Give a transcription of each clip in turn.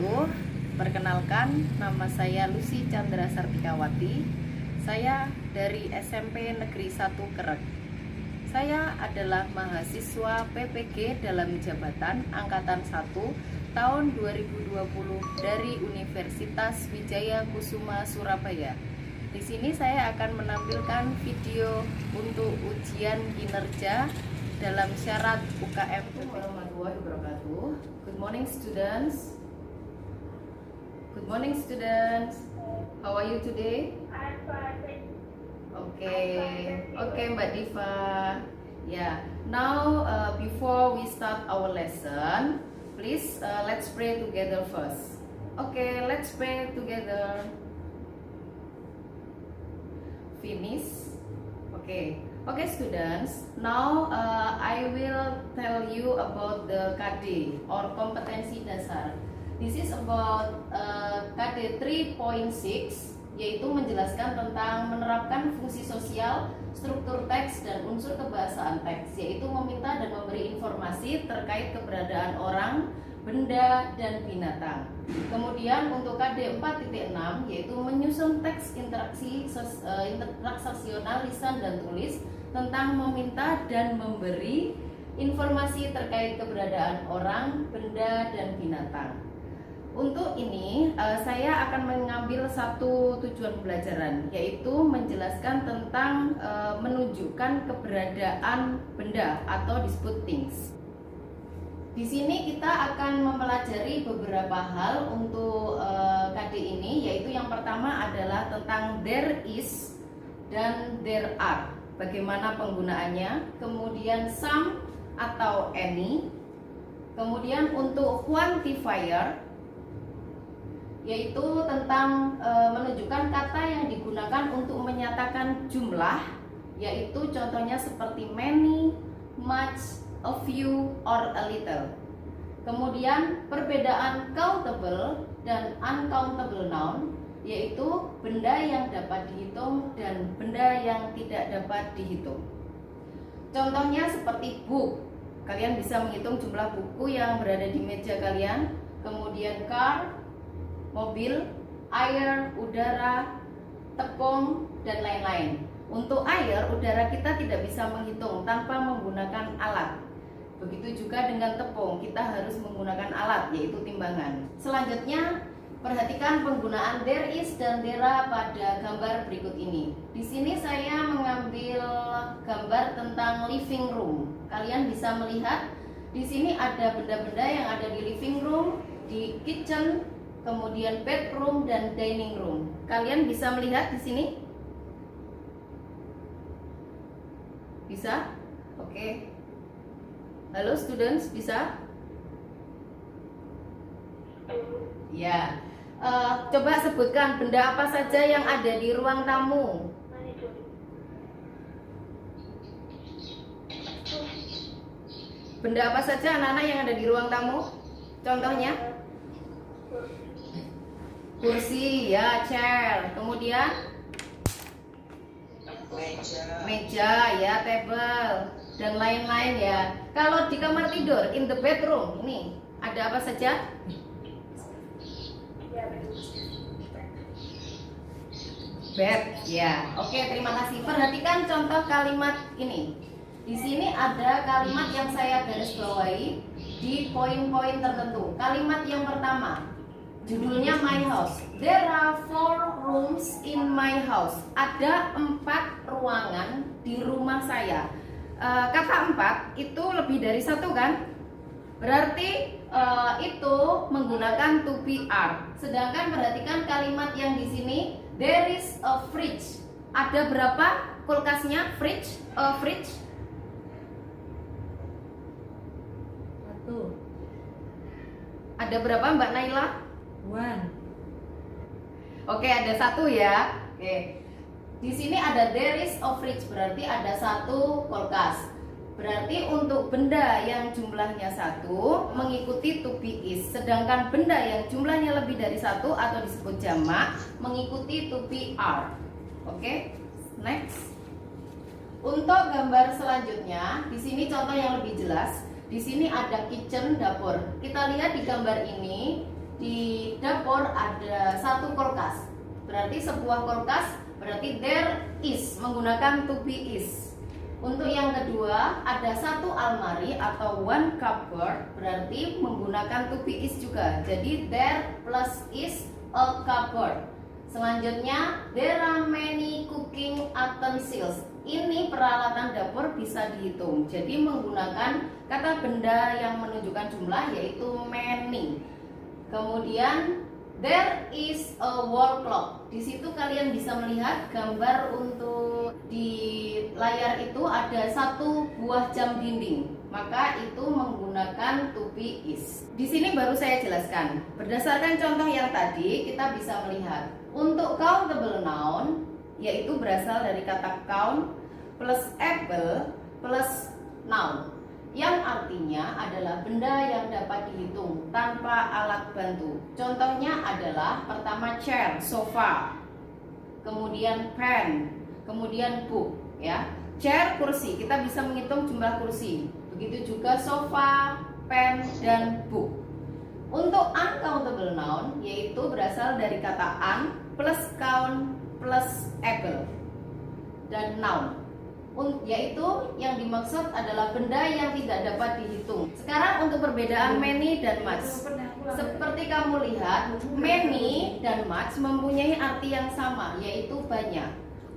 wabarakatuh. Perkenalkan, nama saya Lucy Chandra Sartikawati. Saya dari SMP Negeri 1 Kerek. Saya adalah mahasiswa PPG dalam jabatan Angkatan 1 tahun 2020 dari Universitas Wijaya Kusuma Surabaya. Di sini saya akan menampilkan video untuk ujian kinerja dalam syarat UKM. Warahmatullahi wabarakatuh. Good morning students. Good morning students. How are you today? Okay, Mbak Diva. Yeah. Now, before we start our lesson, please let's pray together first. Okay, let's pray together. Finish. Okay, students. Now I will tell you about the KD or kompetensi dasar. This is about KD 3.6, yaitu menjelaskan tentang menerapkan fungsi sosial, struktur teks dan unsur kebahasaan teks, yaitu meminta dan memberi informasi terkait keberadaan orang, benda, dan binatang. Kemudian untuk KD 4.6 yaitu menyusun teks interaksi transaksional lisan dan tulis tentang meminta dan memberi informasi terkait keberadaan orang, benda, dan binatang. Untuk ini saya akan mengambil satu tujuan pembelajaran, yaitu menjelaskan tentang menunjukkan keberadaan benda atau disebut things. Di sini kita akan mempelajari beberapa hal untuk KD ini, yaitu yang pertama adalah tentang there is dan there are, bagaimana penggunaannya. Kemudian some atau any. Kemudian untuk quantifier, yaitu tentang menunjukkan kata yang digunakan untuk menyatakan jumlah, yaitu contohnya seperti many, much, a few, or a little. Kemudian perbedaan countable dan uncountable noun, yaitu benda yang dapat dihitung dan benda yang tidak dapat dihitung. Contohnya seperti book, kalian bisa menghitung jumlah buku yang berada di meja kalian. Kemudian car, mobil, air, udara, tepung, dan lain-lain. Untuk air, udara kita tidak bisa menghitung tanpa menggunakan alat. Begitu juga dengan tepung, kita harus menggunakan alat, yaitu timbangan. Selanjutnya, perhatikan penggunaan there is dan there are pada gambar berikut ini. Di sini saya mengambil gambar tentang living room. Kalian bisa melihat di sini ada benda-benda yang ada di living room, di kitchen, kemudian bedroom dan dining room. Kalian bisa melihat di sini? Bisa? Oke. Halo students, bisa? Ya. Coba sebutkan benda apa saja yang ada di ruang tamu. Benda apa saja anak-anak yang ada di ruang tamu? Contohnya? Kursi, ya, chair. Kemudian? Meja, ya, table, dan lain-lain ya. Kalau di kamar tidur, in the bedroom, ini ada apa saja? Bed, ya. Oke, terima kasih. Perhatikan contoh kalimat ini. Di sini ada kalimat yang saya garis bawahi di poin-poin tertentu. Kalimat yang pertama, judulnya my house. There are 4 rooms in my house. Ada 4 ruangan di rumah saya. Kata 4 itu lebih dari 1 kan? Berarti itu menggunakan to be are. Sedangkan perhatikan kalimat yang di sini, there is a fridge. Ada berapa kulkasnya? Fridge, a fridge. 1. Ada berapa Mbak Naila? 1. Oke, ada 1 ya. Oke. Di sini ada there is a fridge, berarti ada 1 kulkas. Berarti untuk benda yang jumlahnya 1 mengikuti to be is. Sedangkan benda yang jumlahnya lebih dari 1 atau disebut jamak mengikuti to be are. Oke, next. Untuk gambar selanjutnya, di sini contoh yang lebih jelas. Di sini ada kitchen, dapur. Kita lihat di gambar ini, di dapur ada satu kulkas. Berarti sebuah kulkas, berarti there is, menggunakan to be is. Untuk yang kedua, ada satu almari atau one cupboard, berarti menggunakan to be is juga. Jadi there plus is a cupboard. Selanjutnya, there are many cooking utensils. Ini peralatan dapur bisa dihitung. Jadi menggunakan kata benda yang menunjukkan jumlah, yaitu many. Kemudian there is a wall clock. Di situ kalian bisa melihat gambar untuk di layar itu ada satu buah jam dinding. Maka itu menggunakan to be is. Di sini baru saya jelaskan. Berdasarkan contoh yang tadi, kita bisa melihat untuk countable noun, yaitu berasal dari kata count plus able plus noun, yang artinya adalah benda yang dapat dihitung tanpa alat bantu. Contohnya adalah pertama chair, sofa, kemudian pen, kemudian book, ya. Chair, kursi, kita bisa menghitung jumlah kursi. Begitu juga sofa, pen, dan book. Untuk uncountable noun, yaitu berasal dari kata un plus count plus able dan noun, yaitu yang dimaksud adalah benda yang tidak dapat dihitung. Sekarang untuk perbedaan many dan much. Seperti kamu lihat, many dan much mempunyai arti yang sama, yaitu banyak.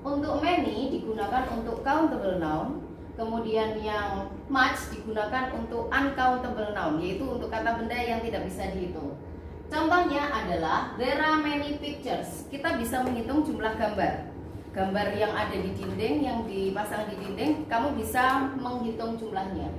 Untuk many digunakan untuk countable noun, kemudian yang much digunakan untuk uncountable noun, yaitu untuk kata benda yang tidak bisa dihitung. Contohnya adalah there are many pictures. Kita bisa menghitung jumlah gambar. Gambar yang ada di dinding, yang dipasang di dinding, kamu bisa menghitung jumlahnya.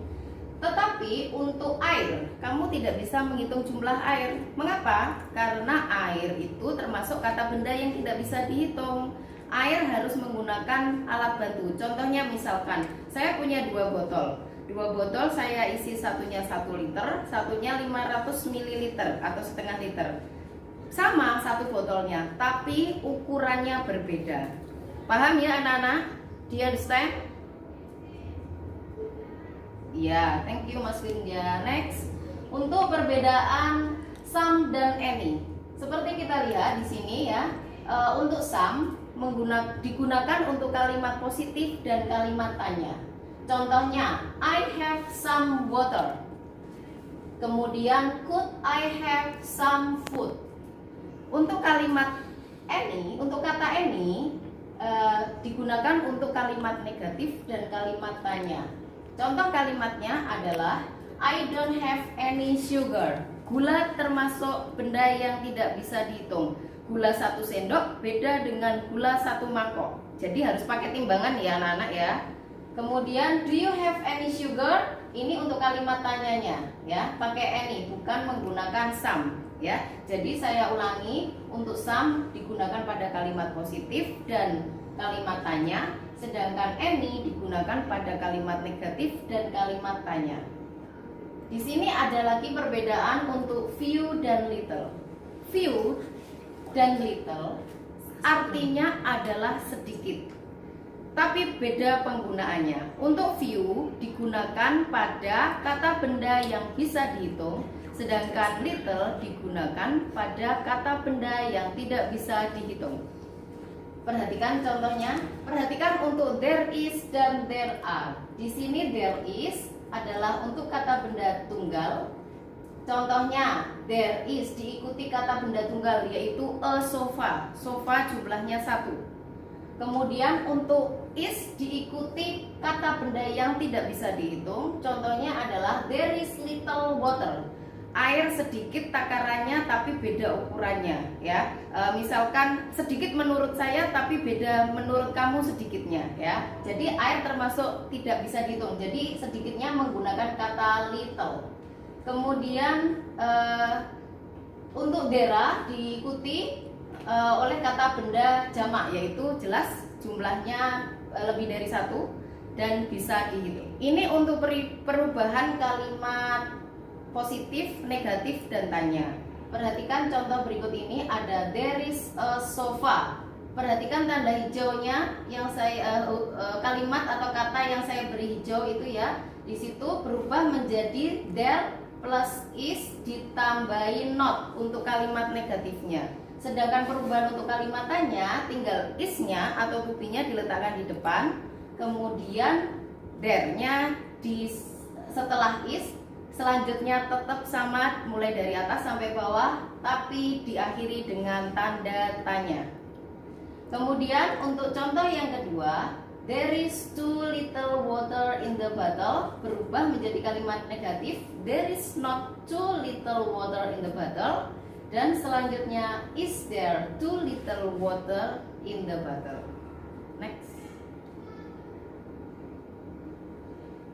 Tetapi untuk air, kamu tidak bisa menghitung jumlah air. Mengapa? Karena air itu termasuk kata benda yang tidak bisa dihitung. Air harus menggunakan alat bantu. Contohnya misalkan, saya punya dua botol. Dua botol saya isi, satunya 1 liter, satunya 500 ml atau setengah liter. Sama satu botolnya, tapi ukurannya berbeda. Paham ya anak-anak? Do you understand? Ya, thank you Mas Winja. Next, untuk perbedaan some dan any. Seperti kita lihat di sini ya, untuk some digunakan untuk kalimat positif dan kalimat tanya. Contohnya, I have some water. Kemudian, could I have some food? Untuk kalimat any, untuk kata any digunakan untuk kalimat negatif dan kalimat tanya. Contoh kalimatnya adalah I don't have any sugar. Gula termasuk benda yang tidak bisa dihitung. Gula 1 sendok beda dengan gula 1 mangkok. Jadi harus pakai timbangan ya anak-anak ya. Kemudian, do you have any sugar? Ini untuk kalimat tanyanya, ya, pakai any, bukan menggunakan some, ya. Jadi saya ulangi, untuk some digunakan pada kalimat positif dan kalimat tanya, sedangkan any digunakan pada kalimat negatif dan kalimat tanya. Di sini ada lagi perbedaan untuk few dan little. Few dan little artinya adalah sedikit, tapi beda penggunaannya. Untuk few digunakan pada kata benda yang bisa dihitung, sedangkan little digunakan pada kata benda yang tidak bisa dihitung. Perhatikan contohnya. Perhatikan untuk there is dan there are. Di sini there is adalah untuk kata benda tunggal. Contohnya, there is diikuti kata benda tunggal, yaitu a sofa. Sofa jumlahnya 1. Kemudian untuk is diikuti kata benda yang tidak bisa dihitung. Contohnya adalah there is little water. Air sedikit takarannya tapi beda ukurannya, ya. Misalkan sedikit menurut saya tapi beda menurut kamu sedikitnya, ya. Jadi air termasuk tidak bisa dihitung. Jadi sedikitnya menggunakan kata little. Kemudian untuk dera diikuti oleh kata benda jamak, yaitu jelas jumlahnya lebih dari 1 dan bisa dihitung. Ini untuk perubahan kalimat positif, negatif, dan tanya. Perhatikan contoh berikut ini, ada there is a sofa. Perhatikan tanda hijaunya yang saya kalimat atau kata yang saya beri hijau itu ya. Di situ berubah menjadi there plus is ditambahi not untuk kalimat negatifnya. Sedangkan perubahan untuk kalimat tanya tinggal is-nya atau to be-nya diletakkan di depan, kemudian there-nya di setelah is, selanjutnya tetap sama mulai dari atas sampai bawah, tapi diakhiri dengan tanda tanya. Kemudian untuk contoh yang kedua, there is too little water in the bottle berubah menjadi kalimat negatif, there is not too little water in the bottle. Dan selanjutnya, is there too little water in the bottle? Next.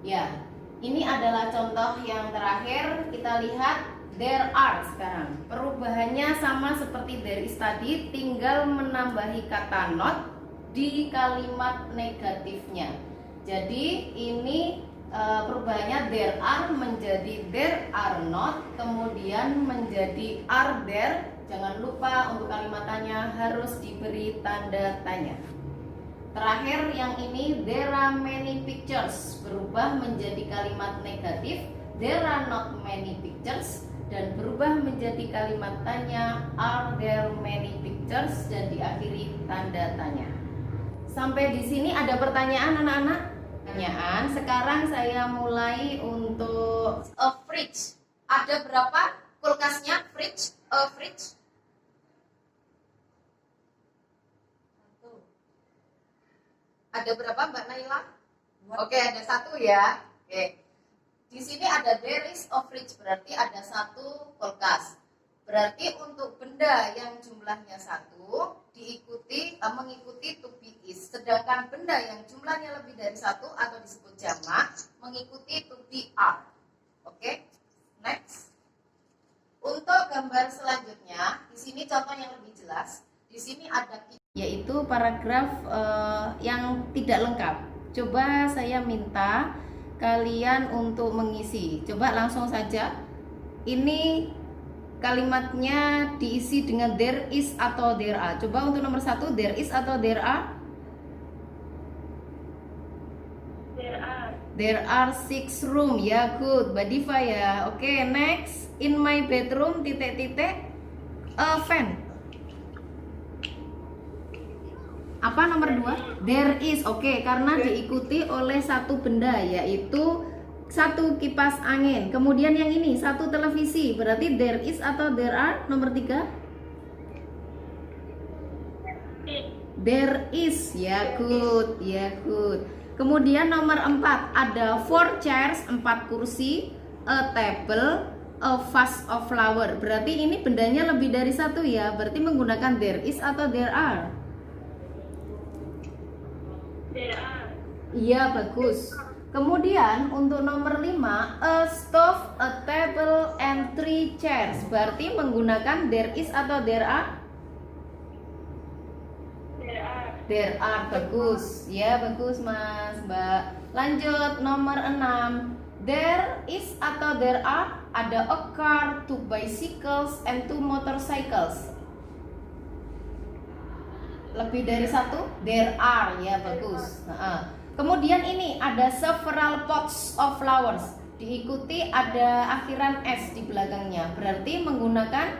Ya, ini adalah contoh yang terakhir. Kita lihat there are sekarang. Perubahannya sama seperti there is tadi, tinggal menambahi kata not di kalimat negatifnya. Jadi ini perubahannya there are menjadi there are not, kemudian menjadi are there. Jangan lupa untuk kalimat tanya harus diberi tanda tanya. Terakhir yang ini there are many pictures berubah menjadi kalimat negatif, there are not many pictures, dan berubah menjadi kalimat tanya are there many pictures, dan diakhiri tanda tanya. Sampai di sini ada pertanyaan anak-anak? Pertanyaan. Sekarang saya mulai untuk fridge. Ada berapa kulkasnya? Fridge, fridge. Ada berapa Mbak Naila? Oke, ada satu ya. Oke. Di sini ada there is a fridge, berarti ada satu kulkas. Berarti untuk benda yang jumlahnya satu mengikuti to be is. Sedangkan benda yang jumlahnya lebih dari satu atau disebut jamak mengikuti to be are. Oke, next. Untuk gambar selanjutnya, di sini contoh yang lebih jelas. Di sini ada yaitu paragraf yang tidak lengkap. Coba saya minta kalian untuk mengisi. Coba langsung saja. Ini kalimatnya diisi dengan there is atau there are. Coba untuk nomor 1, there is atau there are? There are. There are 6 room. Ya, good. Mbak Diva ya. Oke, next. In my bedroom a fan. Apa nomor 2? There is. Oke, karena diikuti oleh satu benda, yaitu satu kipas angin. Kemudian yang ini satu televisi. Berarti there is atau there are? Nomor 3. There is. Ya, good. Ya, good. Kemudian nomor 4 ada 4 chairs, 4 kursi, a table, a vase of flower. Berarti ini bendanya lebih dari satu ya. Berarti menggunakan there is atau there are? There are. Iya, bagus. Kemudian untuk nomor 5, a stove, a table, and 3 chairs. Berarti menggunakan there is atau there are? There are. There are, bagus. Ya, bagus Mas, Mbak. Lanjut nomor 6. There is atau there are? Ada a car, 2 bicycles, and 2 motorcycles. Lebih dari satu? There are, ya, bagus. Kemudian ini ada several pots of flowers. Diikuti ada akhiran s di belakangnya. Berarti menggunakan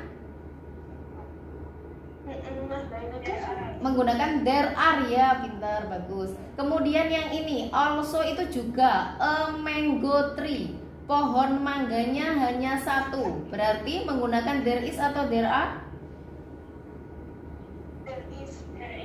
there are, ya, pintar, bagus. Kemudian yang ini also itu juga a mango tree. Pohon mangganya hanya satu. Berarti menggunakan there is atau there are?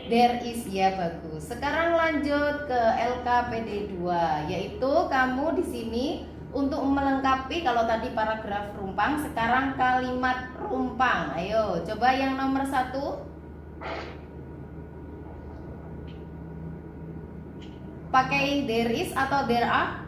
There is, ya, bagus. Sekarang lanjut ke LKPD 2, yaitu kamu di sini untuk melengkapi kalau tadi paragraf rumpang, sekarang kalimat rumpang. Ayo, coba yang nomor 1. Pakai there is atau there are?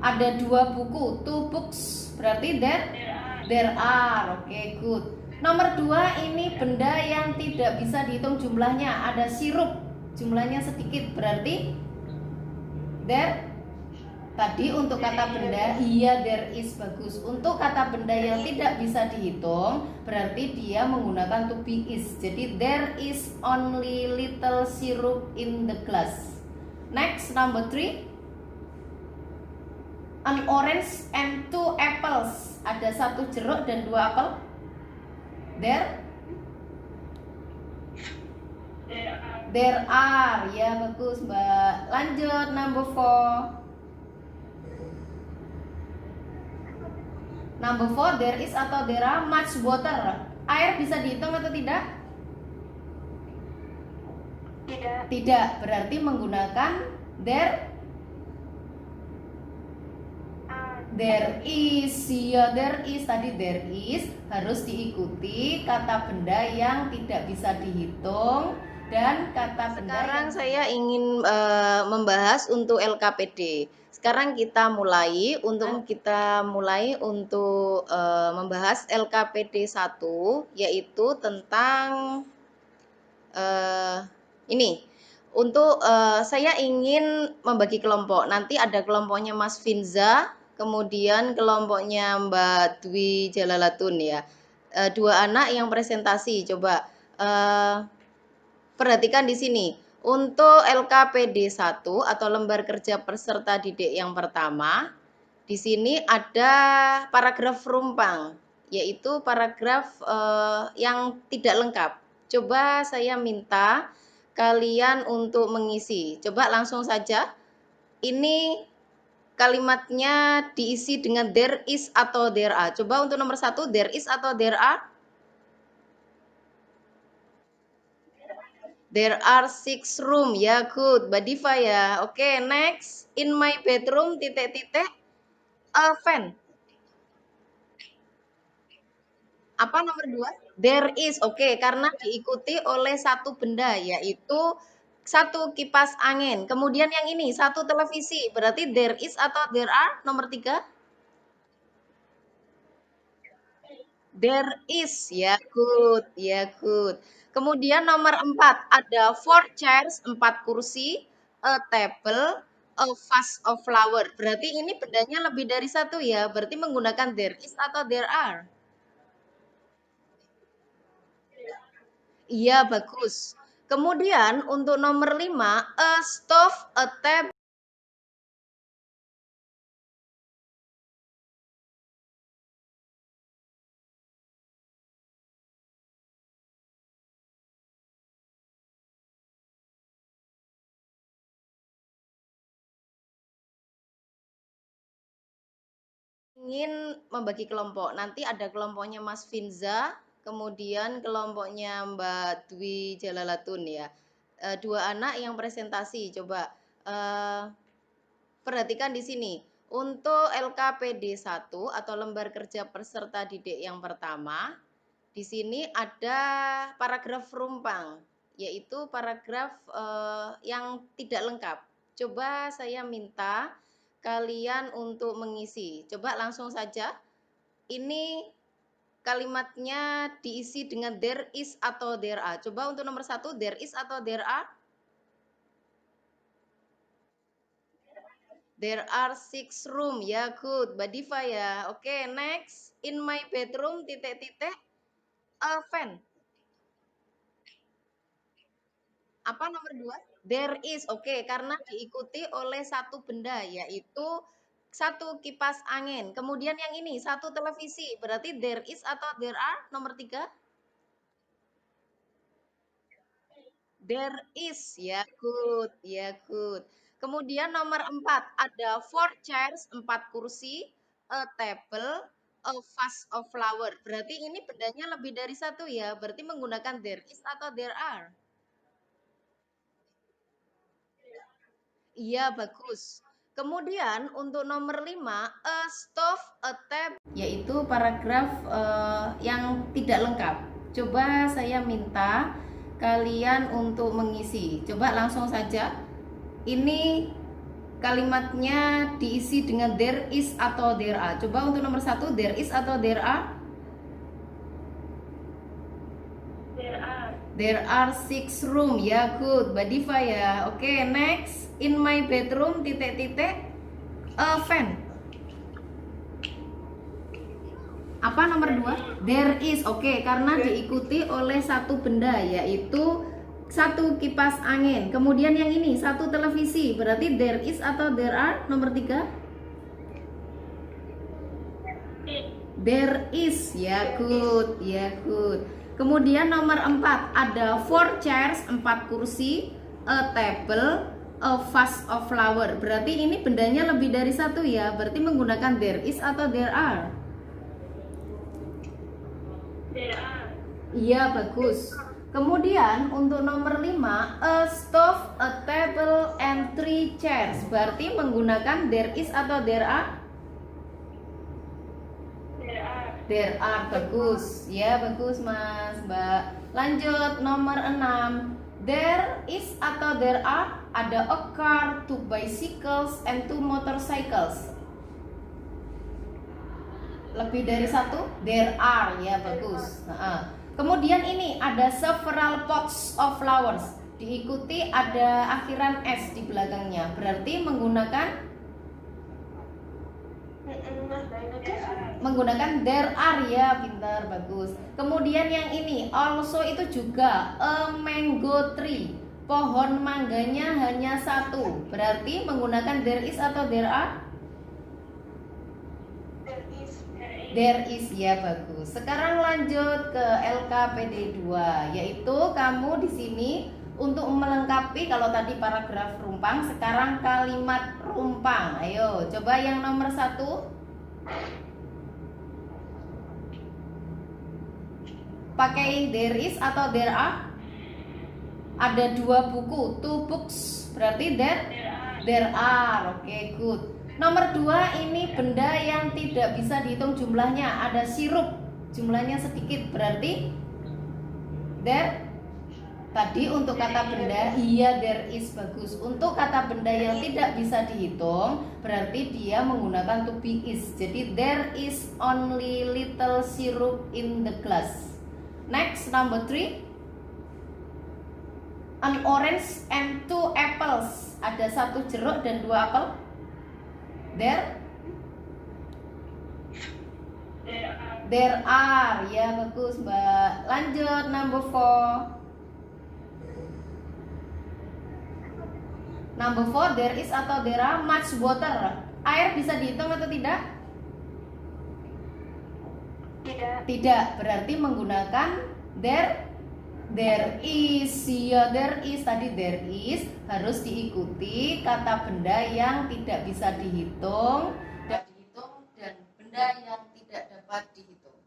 Ada 2 buku, 2 books. Berarti there are. Oke, good. Nomor 2 ini benda yang tidak bisa dihitung jumlahnya. Ada sirup, jumlahnya sedikit. Berarti there. Tadi untuk kata benda, iya, there is, bagus. Untuk kata benda yang tidak bisa dihitung, berarti dia menggunakan to be is. Jadi there is only little syrup in the glass. Next, number 3. An orange and 2 apples. Ada 1 jeruk dan 2 apel. There There are. are. Ya, bagus, Mbak. Lanjut number 4. Number 4, there is atau there are much water. Air bisa dihitung atau tidak? Tidak. Tidak, berarti menggunakan there is. Ya, there is tadi there is harus diikuti kata benda yang tidak bisa dihitung dan kata benda. Sekarang saya ingin membahas untuk LKPD. Sekarang kita mulai untuk membahas LKPD 1, yaitu tentang ini. Untuk saya ingin membagi kelompok. Nanti ada kelompoknya Mas Finza, kemudian kelompoknya Mbak Dwi Jalalatun ya. 2 anak yang presentasi. Coba perhatikan di sini. Untuk LKPD 1 atau lembar kerja peserta didik yang pertama, di sini ada paragraf rumpang, yaitu paragraf yang tidak lengkap. Coba saya minta kalian untuk mengisi. Coba langsung saja. Ini kalimatnya diisi dengan there is atau there are. Coba untuk nomor 1, there is atau there are? There are 6 room. Ya, good. Mbak Diva ya. Oke, next. In my bedroom titik-titik a fan. Apa nomor 2? There is. Oke, karena diikuti oleh 1 benda, yaitu 1 kipas angin. Kemudian yang ini 1 televisi. Berarti there is atau there are? Nomor 3. There is. Ya, good. Ya, good. Kemudian nomor 4 ada 4 chairs, 4 kursi, a table, a vase of flower. Berarti ini bendanya lebih dari 1 ya. Berarti menggunakan there is atau there are? Iya, bagus. Kemudian untuk nomor 5, a stove, a table. Ingin membagi kelompok. Nanti ada kelompoknya Mas Finza, kemudian kelompoknya Mbak Dwi Jalalatun ya. 2 anak yang presentasi. Coba perhatikan di sini. Untuk LKPD 1 atau lembar kerja peserta didik yang pertama, di sini ada paragraf rumpang, yaitu paragraf yang tidak lengkap. Coba saya minta kalian untuk mengisi. Coba langsung saja. Ini kalimatnya diisi dengan there is atau there are. Coba untuk nomor 1, there is atau there are? There are 6 room. Ya, good. Mbak Diva ya. Oke, next. In my bedroom titik-titik a fan. Apa nomor 2? There is. Oke, karena diikuti oleh 1 benda, yaitu 1 kipas angin. Kemudian yang ini 1 televisi. Berarti there is atau there are? Nomor 3. There is. Ya, good. Ya, good. Kemudian nomor 4 ada 4 chairs, 4 kursi, a table, a vase of flower. Berarti ini bendanya lebih dari 1 ya. Berarti menggunakan there is atau there are? Iya, bagus. Kemudian untuk nomor 5, a stove, a table, yaitu paragraf yang tidak lengkap. Coba saya minta kalian untuk mengisi. Coba langsung saja. Ini kalimatnya diisi dengan there is atau there are. Coba untuk nomor 1, there is atau there are? There are. There are 6 room. Ya, good. Mbak Diva ya. Oke, next. In my bedroom titik-titik a fan. Apa nomor 2? There is. Oke, karena diikuti oleh 1 benda, yaitu 1 kipas angin. Kemudian yang ini 1 televisi. Berarti there is atau there are? Nomor 3. There is, ya good, ya good. Kemudian nomor 4 ada 4 chairs, 4 kursi, a table, a vase of flower. Berarti ini bendanya lebih dari satu ya. Berarti menggunakan there is atau there are? There are. Iya, bagus. Kemudian untuk nomor 5, a stove, a table, and 3 chairs. Berarti menggunakan there is atau there are? There are. There are, bagus. Ya, bagus Mas, Mbak. Lanjut nomor 6. There is atau there are? Ada a car, 2 bicycles, and 2 motorcycles. Lebih dari satu? There are, ya bagus. Kemudian ini ada several pots of flowers. Diikuti ada akhiran s di belakangnya. Berarti menggunakan there are, ya pintar, bagus. Kemudian yang ini also itu juga a mango tree. Pohon mangganya hanya satu. Berarti menggunakan there is atau there are? There is. There is, ya bagus. Sekarang lanjut ke LKPD 2, yaitu kamu di sini untuk melengkapi kalau tadi paragraf rumpang, sekarang kalimat rumpang. Ayo, coba yang nomor 1. Pakai there is atau there are? Ada 2 buku, 2 books. Berarti there are. Oke, good. Nomor 2 ini benda yang tidak bisa dihitung jumlahnya. Ada sirup, jumlahnya sedikit. Berarti there. Tadi untuk kata benda, iya there is, bagus. Untuk kata benda yang tidak bisa dihitung, berarti dia menggunakan to be is. Jadi there is only little syrup in the glass. Next, number 3. An orange and 2 apples. Ada 1 jeruk dan 2 apel. There are, ya bagus Mbak. Lanjut number 4. Number 4, there is atau there are much water. Air bisa dihitung atau tidak? Tidak, berarti menggunakan there is, ya there is. Tadi there is harus diikuti kata benda yang tidak bisa dihitung dan benda yang tidak dapat dihitung.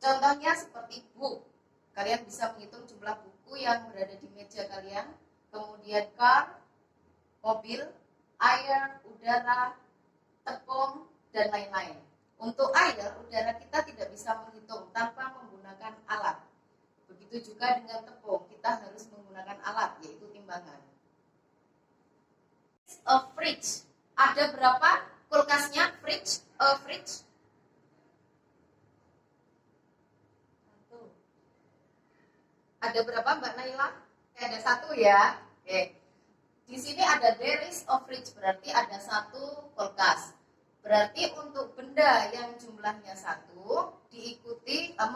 Contohnya seperti book. Kalian bisa menghitung jumlah buku yang berada di meja kalian. Kemudian car, mobil, air, udara, tepung, dan lain-lain. Untuk air, udara kita tidak bisa menghitung tanpa menggunakan alat. Begitu juga dengan tepung, kita harus menggunakan alat, yaitu timbangan. A fridge. Ada berapa kulkasnya? Fridge. A fridge. Ada berapa Mbak Naila? Ada 1 ya. Oke. Di sini ada there is a fridge, berarti ada 1 kulkas. Berarti untuk benda yang jumlahnya 1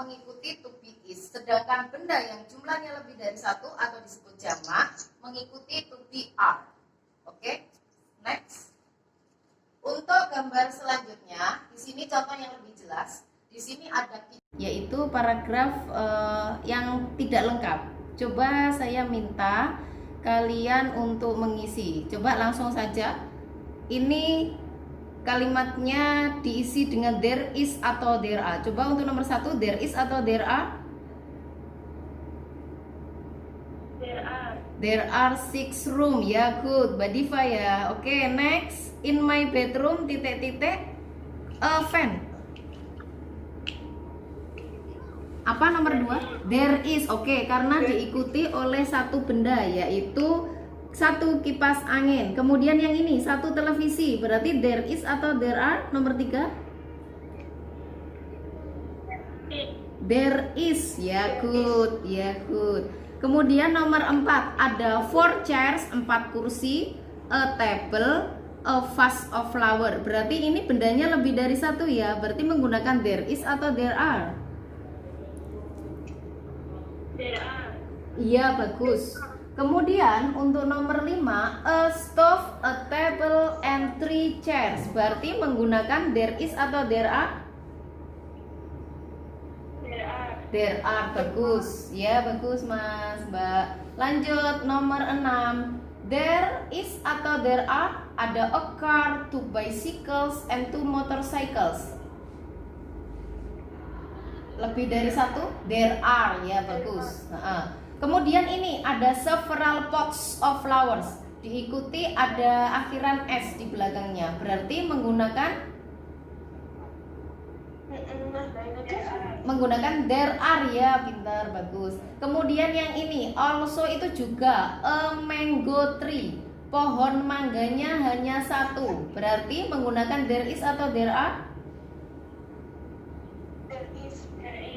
mengikuti to be is. Sedangkan benda yang jumlahnya lebih dari 1 atau disebut jamak mengikuti to be are. Oke. Next. Untuk gambar selanjutnya, di sini contoh yang lebih jelas. Di sini ada yaitu paragraf yang tidak lengkap. Coba saya minta kalian untuk mengisi. Coba langsung saja. Ini kalimatnya diisi dengan there is atau there are. Coba untuk nomor 1, there is atau there are? There are 6 room, ya good. Mbak Diva ya. Oke, next. In my bedroom a fan. Apa nomor 2? There is. Oke, karena diikuti oleh 1 benda, yaitu 1 kipas angin. Kemudian yang ini 1 televisi. Berarti there is atau there are? Nomor 3. There is, ya good, ya good. Kemudian nomor 4 ada 4 chairs, 4 kursi, a table, a vase of flower. Berarti ini bendanya lebih dari 1 ya. Berarti menggunakan there is atau there are? Iya, bagus. Kemudian untuk nomor 5, a stove, a table, and 3 chairs. Berarti menggunakan there is atau there are? There are, bagus. Ya, bagus Mas, Mbak. Lanjut nomor 6. There is atau there are, ada a car, two bicycles, and two motorcycles. Lebih dari satu? There are, ya bagus. Kemudian ini ada several pots of flowers. Diikuti ada akhiran s di belakangnya. Berarti menggunakan there are, ya pintar, bagus. Kemudian yang ini also itu juga a mango tree, pohon mangganya hanya satu, berarti menggunakan there is atau there are?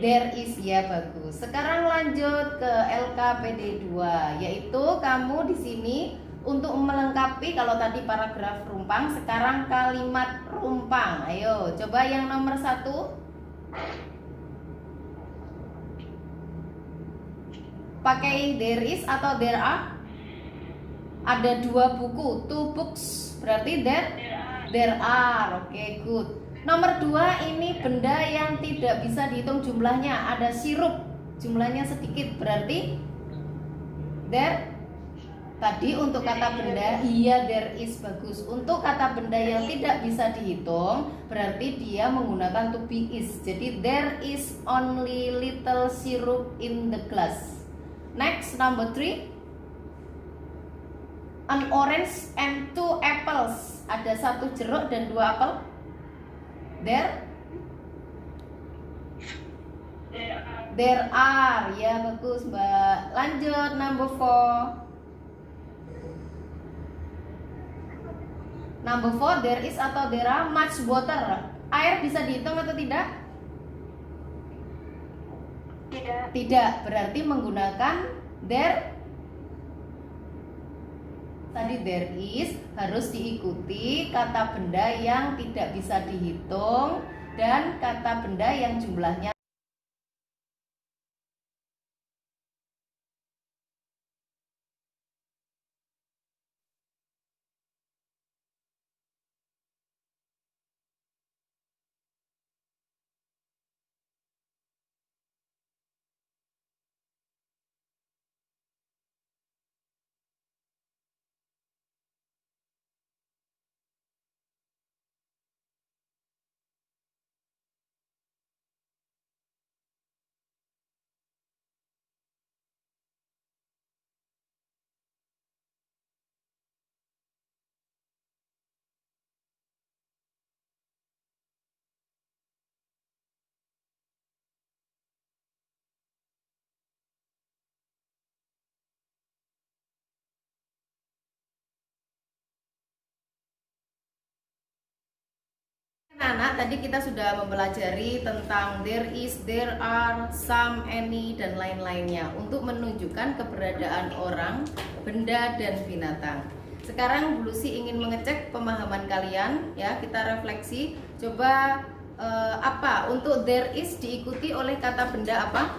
There is, ya bagus. Sekarang lanjut ke LKPD 2, yaitu kamu di sini untuk melengkapi, kalau tadi paragraf rumpang, sekarang kalimat rumpang. Ayo coba yang nomor 1. Pakai there is atau there are? Ada 2 buku, 2 books, berarti there are. Oke, good. Nomor 2 ini benda yang tidak bisa dihitung jumlahnya. Ada sirup, jumlahnya sedikit, berarti there. Tadi untuk kata benda, iya there is, bagus. Untuk kata benda yang tidak bisa dihitung, berarti dia menggunakan to be is. Jadi there is only little syrup in the glass. Next, number 3. An orange and 2 apples. Ada 1 jeruk dan 2 apel. There are, ya bagus Mbak. Lanjut number 4. Number 4, there is atau there are much water. Air bisa dihitung atau tidak? Tidak, berarti menggunakan there. Tadi there is harus diikuti kata benda yang tidak bisa dihitung dan kata benda yang jumlahnya. Anak, tadi kita sudah mempelajari tentang there is, there are, some, any, dan lain-lainnya untuk menunjukkan keberadaan orang, benda, dan binatang. Sekarang Bu Lucy ingin mengecek pemahaman kalian, ya. Kita refleksi. Coba apa untuk there is diikuti oleh kata benda apa?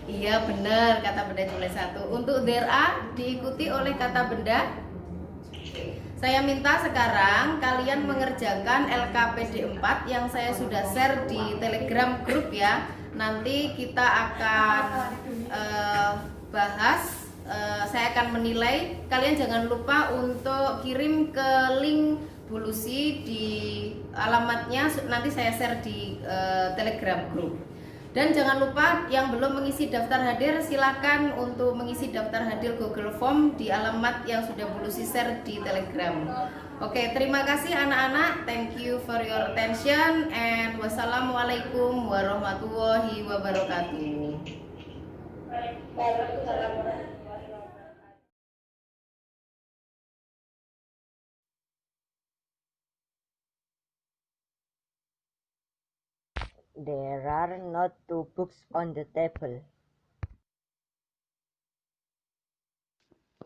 Iya benar, kata benda jumlah 1. Untuk there are diikuti oleh kata benda. Saya minta sekarang kalian mengerjakan LKPD 4 yang saya sudah share di Telegram grup, ya. Nanti kita akan bahas, saya akan menilai. Kalian jangan lupa untuk kirim ke link Bu Lucy di alamatnya, nanti saya share di Telegram grup. Dan jangan lupa yang belum mengisi daftar hadir, silakan untuk mengisi daftar hadir Google Form di alamat yang sudah Bu Lucy share di Telegram. Oke, terima kasih anak-anak. Thank you for your attention and wassalamualaikum warahmatullahi wabarakatuh. There are not 2 books on the table.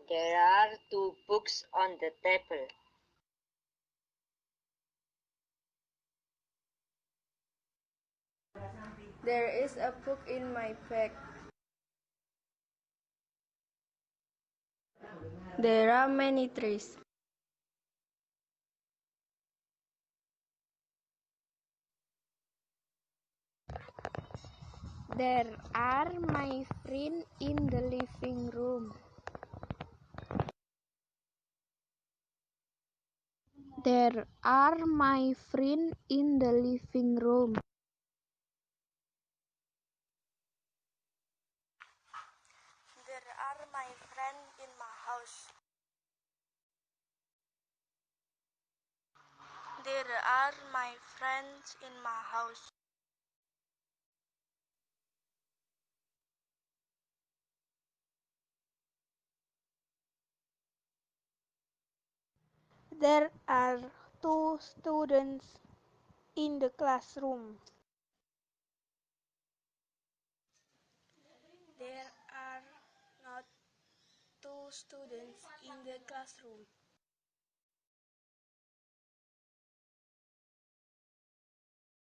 There are 2 books on the table. There is a book in my bag. There are many trees. There are my friends in the living room. There are my friends in the living room. There are my friends in my house. There are my friends in my house. There are 2 students in the classroom. There are not 2 students in the classroom.